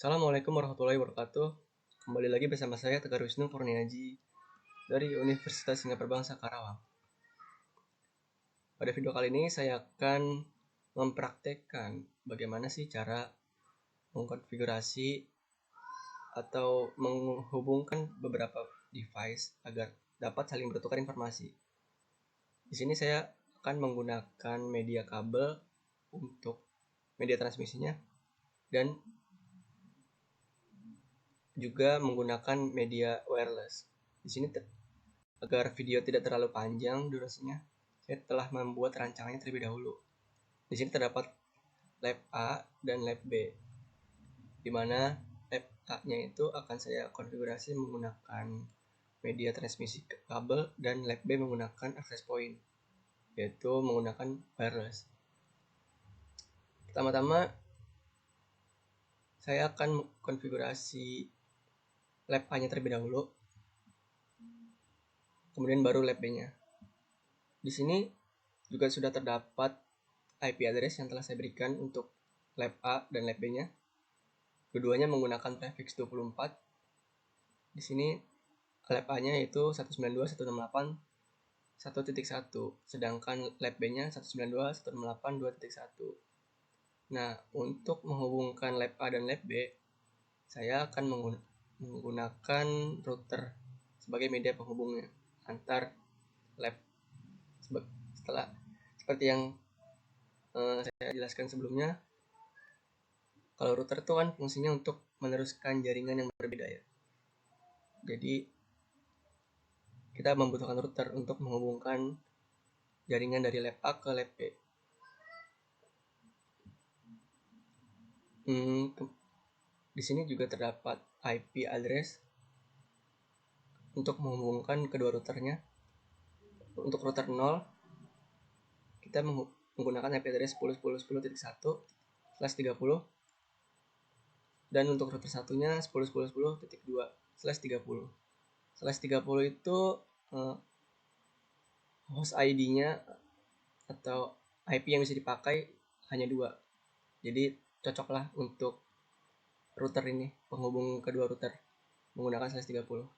Assalamualaikum warahmatullahi wabarakatuh. Kembali lagi bersama saya Tegar Wisnu Kurniaji dari Universitas Singapura Bangsa Karawang. Pada video kali ini saya akan mempraktekkan bagaimana sih cara mengkonfigurasi atau menghubungkan beberapa device agar dapat saling bertukar informasi. Di sini saya akan menggunakan media kabel untuk media transmisinya dan juga menggunakan media wireless. Di sini agar video tidak terlalu panjang durasinya, saya telah membuat rancangannya terlebih dahulu. Di sini terdapat lab A dan lab B, di mana lab A-nya itu akan saya konfigurasi menggunakan media transmisi kabel dan lab B menggunakan access point, yaitu menggunakan wireless. Pertama-tama saya akan konfigurasi lab A-nya terlebih dahulu, kemudian baru lab B-nya. Di sini juga sudah terdapat IP address yang telah saya berikan untuk lab A dan lab B-nya. Keduanya menggunakan prefix 24. Di sini lab A-nya yaitu 192.168.1.1, sedangkan lab B-nya 192.168.2.1. Nah, untuk menghubungkan lab A dan lab B, saya akan menggunakan router sebagai media penghubungnya antar lab. Seperti yang saya jelaskan sebelumnya, kalau router itu kan fungsinya untuk meneruskan jaringan yang berbeda ya. Jadi kita membutuhkan router untuk menghubungkan jaringan dari lab A ke lab B. Di sini juga terdapat IP address untuk menghubungkan kedua routernya. Untuk router 0 kita menggunakan IP address 10.10.10.1/30, dan untuk router satunya 10.10.10.2/30. /30 itu host ID-nya atau IP yang bisa dipakai hanya 2. Jadi cocoklah untuk router ini, penghubung kedua router menggunakan /30.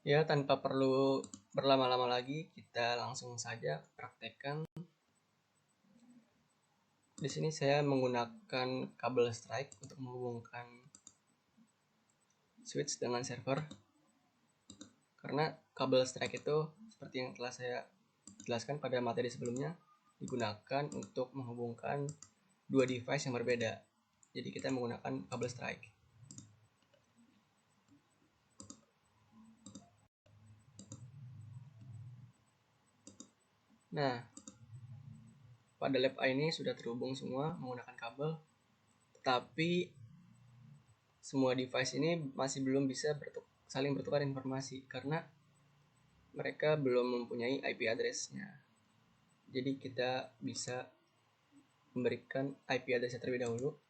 Ya, tanpa perlu berlama-lama lagi, kita langsung saja praktekkan. Di sini saya menggunakan kabel strike untuk menghubungkan switch dengan server. Karena kabel strike itu seperti yang telah saya jelaskan pada materi sebelumnya, digunakan untuk menghubungkan dua device yang berbeda. Jadi kita menggunakan kabel strike. Nah, pada lab A ini sudah terhubung semua menggunakan kabel, tetapi semua device ini masih belum bisa saling bertukar informasi karena mereka belum mempunyai IP address-nya. Jadi kita bisa memberikan IP address terlebih dahulu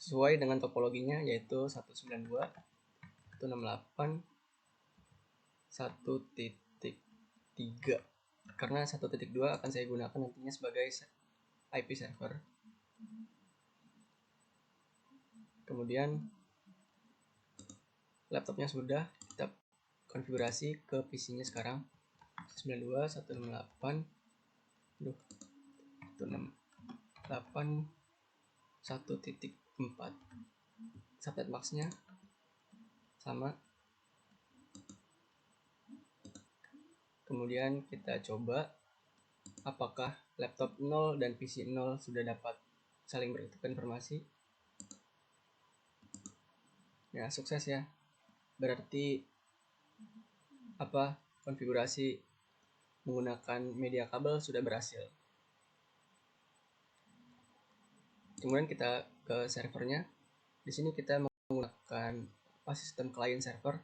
sesuai dengan topologinya, yaitu 192.168.1.3, karena 1.2 akan saya gunakan nantinya sebagai IP server. Kemudian laptopnya sudah kita konfigurasi ke PC-nya sekarang. 192.168.1.4. Subnet max-nya sama. Kemudian kita coba apakah laptop 0 dan PC 0 sudah dapat saling bertukar informasi. Ya, sukses ya. Berarti konfigurasi menggunakan media kabel sudah berhasil. Kemudian kita ke servernya. Di sini kita menggunakan sistem client server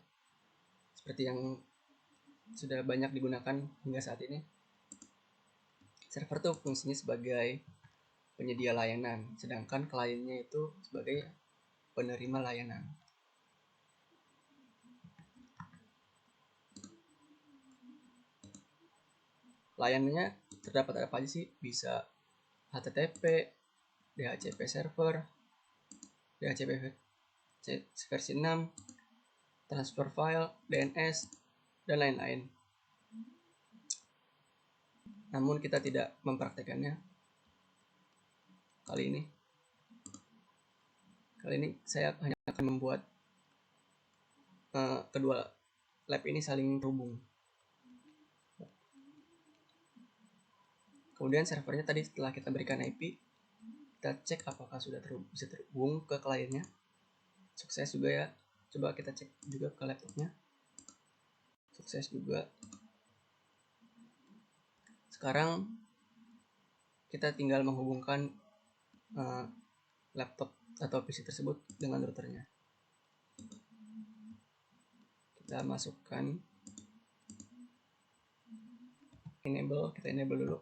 seperti yang sudah banyak digunakan hingga saat ini. Server itu fungsinya sebagai penyedia layanan, sedangkan kliennya itu sebagai penerima layanan. Layanannya terdapat apa aja sih? Bisa HTTP, DHCP server, DHCP versi 6, transfer file, DNS, dan lain-lain. Namun kita tidak mempraktekannya kali ini. Kali ini saya hanya akan membuat kedua lab ini saling terhubung. Kemudian servernya tadi setelah kita berikan IP, kita cek apakah sudah bisa terhubung ke kliennya. Sukses juga ya. Coba kita cek juga ke laptopnya. Sukses juga. Sekarang kita tinggal menghubungkan laptop atau PC tersebut dengan routernya. Kita masukkan kita enable dulu.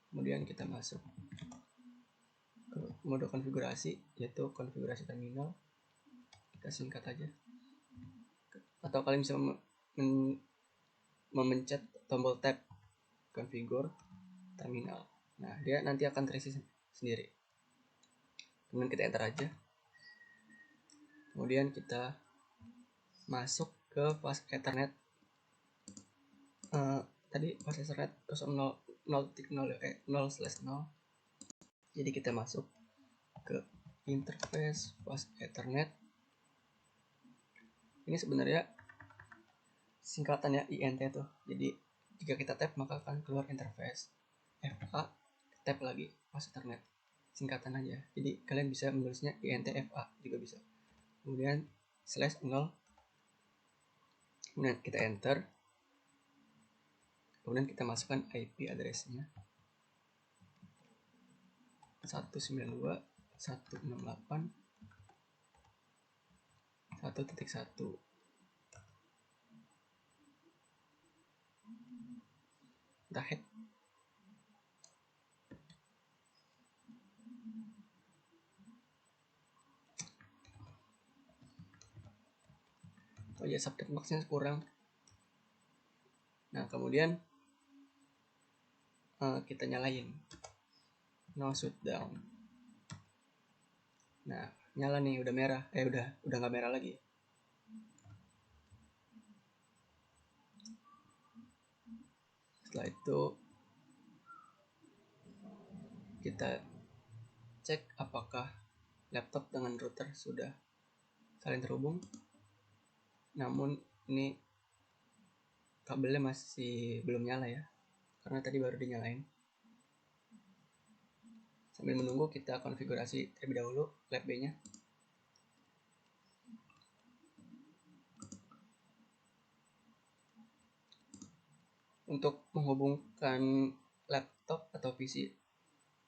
Kemudian kita masuk ke mode konfigurasi, yaitu konfigurasi terminal. Kita singkat aja. Atau kalian bisa memencet tombol tab configure terminal. Nah, dia nanti akan terisi sendiri. Kemudian kita enter aja. Kemudian kita masuk ke fast Ethernet. Tadi fast Ethernet 0.0/0. Jadi kita masuk ke interface fast Ethernet. Ini sebenarnya singkatannya INT tuh. Jadi jika kita tap maka akan keluar interface. FA, tap lagi fast Ethernet. Singkatan aja. Jadi kalian bisa menulisnya INTFA juga bisa. Kemudian /0. Kemudian kita enter. Kemudian kita masukkan IP address-nya 192.168.1.1. Kita hack. Oh ya, subnet max-nya kurang. Nah, kemudian kita nyalain no shutdown. Nah, nyala nih, udah merah. Udah nggak merah lagi. Setelah itu kita cek apakah laptop dengan router sudah saling terhubung. Namun ini kabelnya masih belum nyala ya, karena tadi baru dinyalain. Sambil menunggu kita konfigurasi terlebih dahulu lab B-nya. Untuk menghubungkan laptop atau PC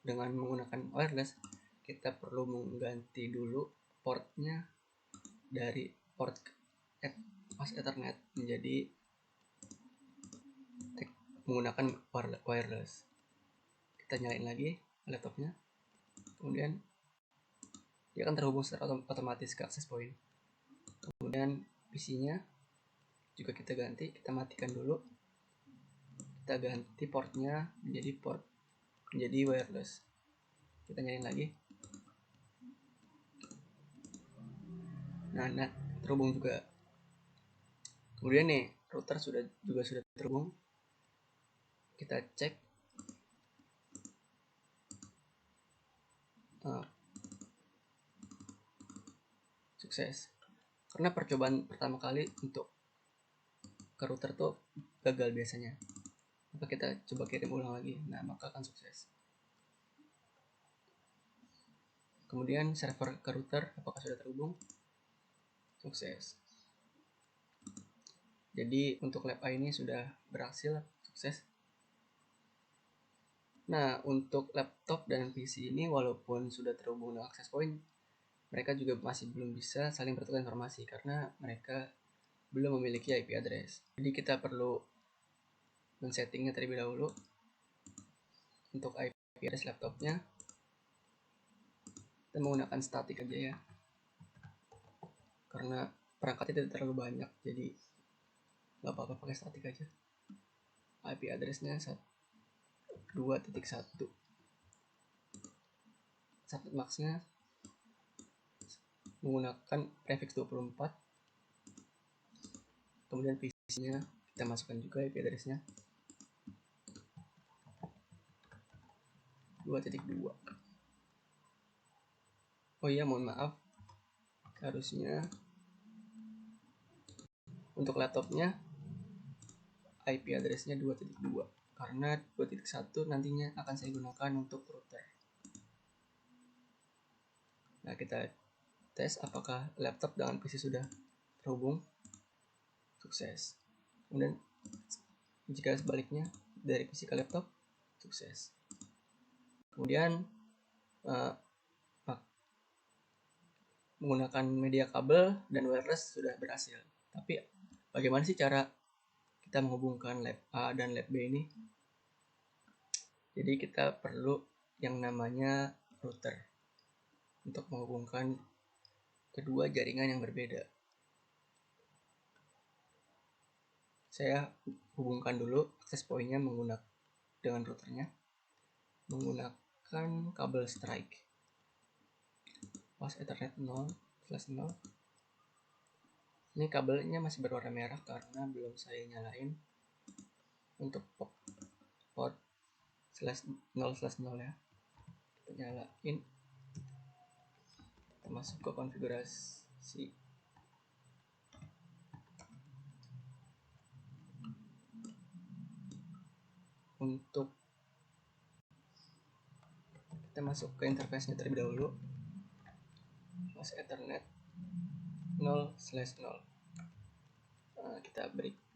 dengan menggunakan wireless, kita perlu mengganti dulu portnya dari port fast Ethernet menjadi menggunakan wireless. Kita nyalain lagi laptopnya, kemudian dia akan terhubung secara otomatis ke access point. Kemudian PC-nya juga kita ganti, kita matikan dulu, kita ganti portnya menjadi wireless. Kita nyalain lagi. Nah, terhubung juga. Kemudian nih, router sudah terhubung. Kita cek sukses. Karena percobaan pertama kali untuk ke router tuh gagal biasanya. Maka kita coba kirim ulang lagi. Nah, maka akan sukses. Kemudian server ke router apakah sudah terhubung? Sukses. Jadi untuk lab A ini sudah berhasil, sukses. Nah, untuk laptop dan PC ini walaupun sudah terhubung dengan access point, mereka juga masih belum bisa saling bertukar informasi karena mereka belum memiliki IP address. Jadi kita perlu men-settingnya terlebih dahulu. Untuk IP address laptopnya kita menggunakan static aja ya, karena perangkatnya tidak terlalu banyak, jadi nggak apa-apa pakai static aja. IP addressnya 2.1. Subnet max-nya menggunakan prefix 24. Kemudian PC-nya kita masukkan juga IP address-nya 2.2. Oh iya, mohon maaf, harusnya untuk laptopnya IP address-nya 2.2 karena 2.1 nantinya akan saya gunakan untuk router. Nah, kita tes apakah laptop dengan PC sudah terhubung. Sukses. Kemudian jika sebaliknya dari PC ke laptop, sukses. Kemudian menggunakan media kabel dan wireless sudah berhasil. Tapi bagaimana sih cara kita menghubungkan lab A dan lab B ini? Jadi kita perlu yang namanya router untuk menghubungkan kedua jaringan yang berbeda. Saya hubungkan dulu access point-nya dengan routernya menggunakan kabel strike. Pas Ethernet 0/0. Ini kabelnya masih berwarna merah karena belum saya nyalain untuk port /0/0 ya. Kita nyalain, kita masuk ke konfigurasi. Untuk kita masuk ke interface-nya terlebih dahulu. Pas Ethernet 0/0.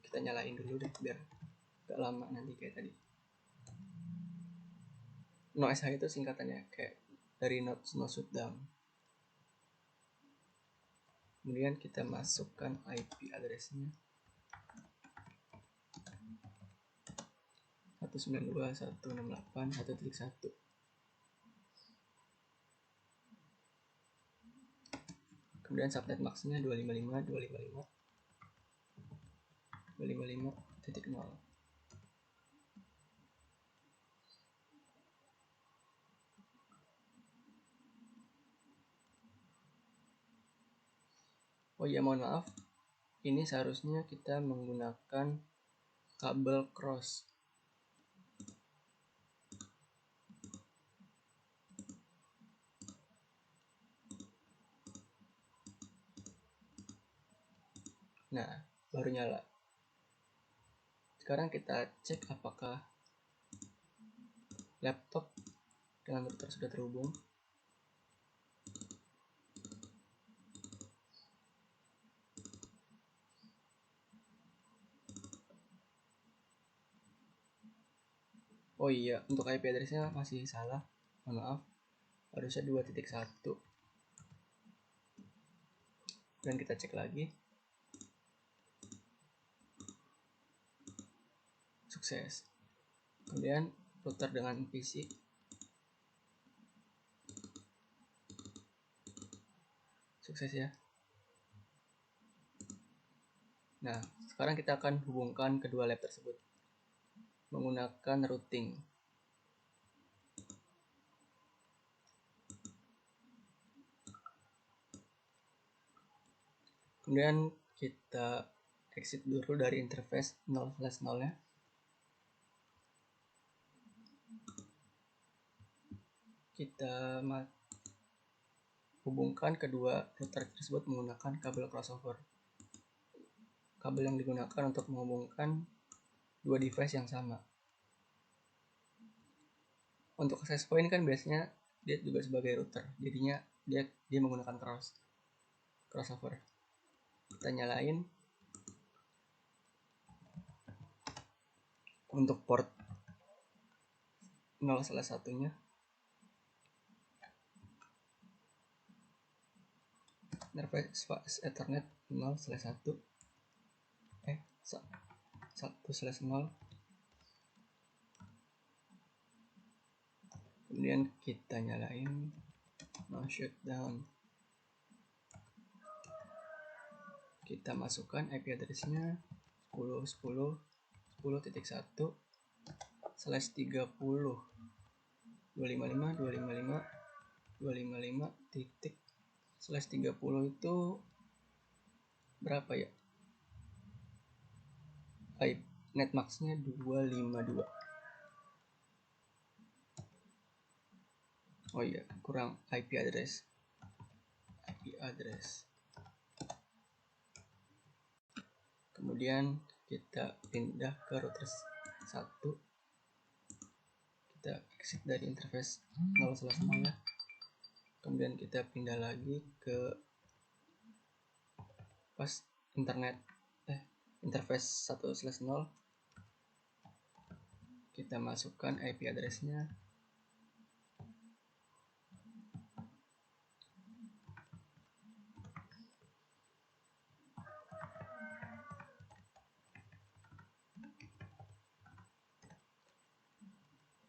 Kita nyalain dulu deh biar gak lama nanti kayak tadi. No SH itu singkatannya kayak dari no shutdown. Kemudian kita masukkan IP address-nya 192.168.1.1. Kemudian subnet max-nya 255.255.255.0. Oh iya, mohon maaf, ini seharusnya kita menggunakan kabel cross. Nah, baru nyala. Sekarang kita cek apakah laptop dengan router sudah terhubung. Oh iya, untuk IP address-nya masih salah. Mohon maaf. Harusnya 2.1. Dan kita cek lagi. Sukses. Kemudian router dengan PC. Sukses ya. Nah, sekarang kita akan hubungkan kedua lab tersebut menggunakan routing. Kemudian kita exit dulu dari interface 0/0 ya. Kita hubungkan kedua router tersebut menggunakan kabel crossover. Kabel yang digunakan untuk menghubungkan dua device yang sama. Untuk access point kan biasanya dia juga sebagai router, jadinya dia menggunakan crossover. Kita nyalain untuk port 0/1-nya. Interface Ethernet 0/1. 1/0. Kemudian kita nyalain no shutdown. Kita masukkan IP address-nya 10.10.10.1/30 255.255.255.0. /30 itu berapa ya? Netmax-nya 252. Oh iya, kurang IP address. Kemudian kita pindah ke router 1. Kita exit dari interface 0/0 ya. Kemudian kita pindah lagi ke interface 1/0. Kita masukkan IP address-nya.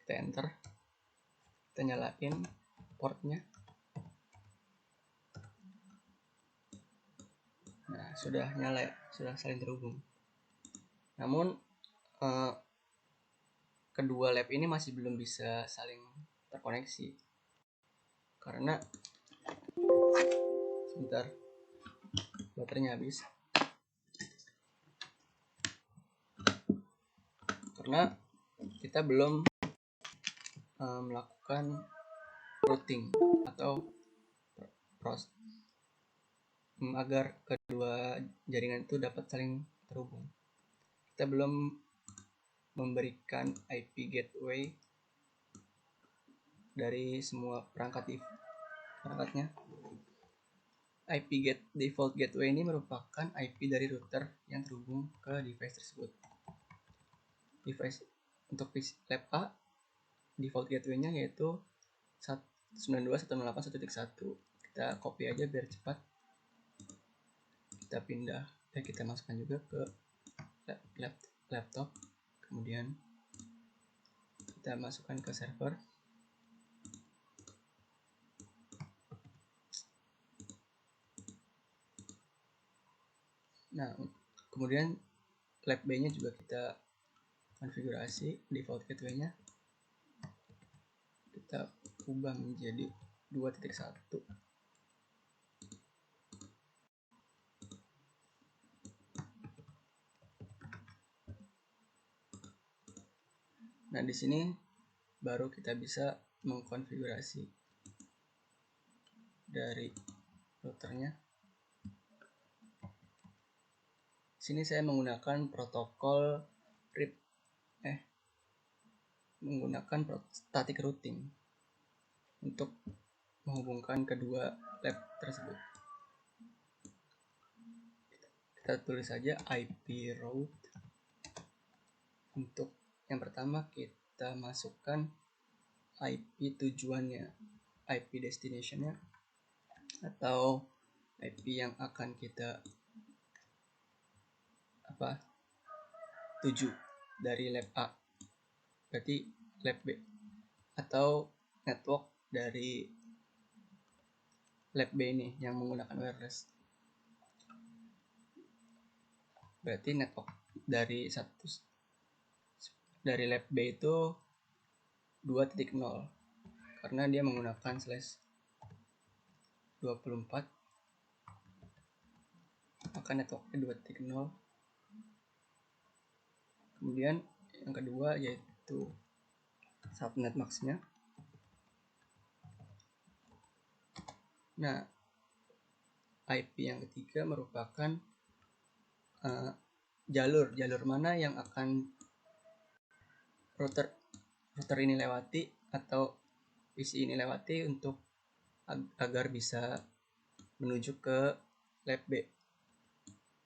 Kita enter. Kita nyalain portnya. Nah, sudah nyala ya, sudah saling terhubung. Namun kedua lab ini masih belum bisa saling terkoneksi karena sebentar, baterainya habis. Karena kita belum melakukan routing atau agar kedua jaringan itu dapat saling terhubung. Kita belum memberikan IP gateway dari semua perangkatnya. Default gateway ini merupakan IP dari router yang terhubung ke device tersebut. Untuk lab A, default gateway-nya yaitu 192.168.1.1. Kita copy aja biar cepat. Kita pindah dan kita masukkan juga ke laptop. Kemudian kita masukkan ke server. Nah, kemudian lab B-nya juga kita konfigurasi default gateway-nya. Kita ubah menjadi 2.1. Nah, di sini baru kita bisa mengkonfigurasi dari routernya. Sini saya menggunakan protokol menggunakan static routing untuk menghubungkan kedua lab tersebut. Kita tulis saja IP route. Untuk yang pertama kita masukkan IP tujuannya, IP destination-nya, atau IP yang akan kita tuju dari lab A, berarti lab B, atau network dari lab B ini yang menggunakan wireless. Berarti network dari lab B itu 2.0 karena dia menggunakan /24, maka networknya 2.0. Kemudian yang kedua yaitu subnet max-nya. Nah, IP yang ketiga merupakan jalur mana yang akan router ini lewati atau PC ini lewati untuk agar bisa menuju ke lab B.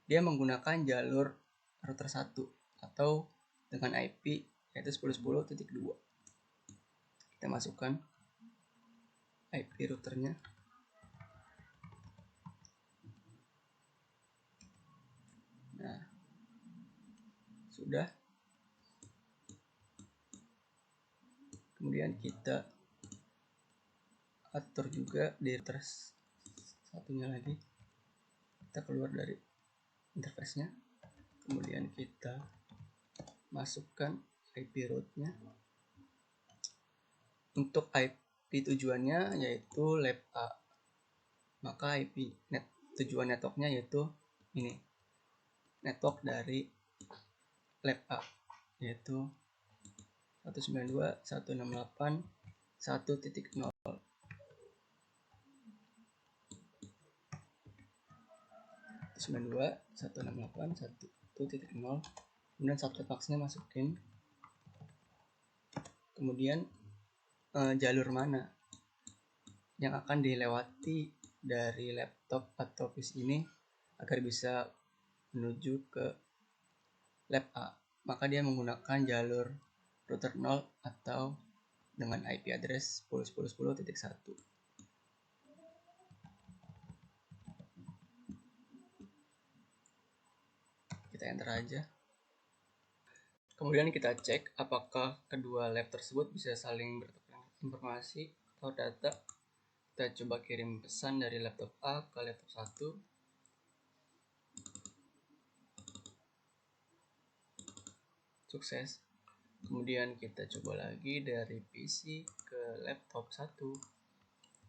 Dia menggunakan jalur router 1 atau dengan IP yaitu 10.10.2. Kita masukkan IP routernya. Nah, sudah. Kemudian kita atur juga di router satunya lagi. Kita keluar dari interface-nya. Kemudian kita masukkan IP route-nya. Untuk IP tujuannya yaitu lab A. maka tujuan networknya yaitu ini, network dari lab A, yaitu 192.168.1.0. Kemudian subnet masknya masukin, kemudian jalur mana yang akan dilewati dari laptop atau PC ini agar bisa menuju ke lab A, maka dia menggunakan jalur router 0 atau dengan IP address 10.10.10.1. Kita enter aja. Kemudian kita cek apakah kedua lab tersebut bisa saling bertukar informasi atau data. Kita coba kirim pesan dari laptop A ke laptop 1. Sukses. Kemudian kita coba lagi dari PC ke laptop 1.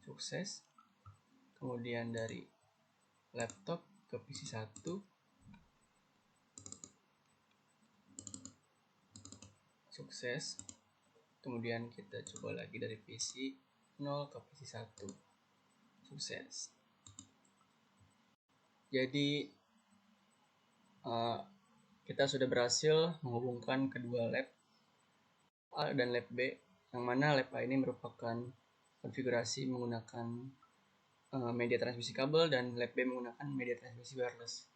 Sukses. Kemudian dari laptop ke PC 1. Sukses. Kemudian kita coba lagi dari PC 0 ke PC 1. Sukses. Jadi kita sudah berhasil menghubungkan kedua lab A dan lab B, yang mana lab A ini merupakan konfigurasi menggunakan media transmisi kabel dan lab B menggunakan media transmisi wireless.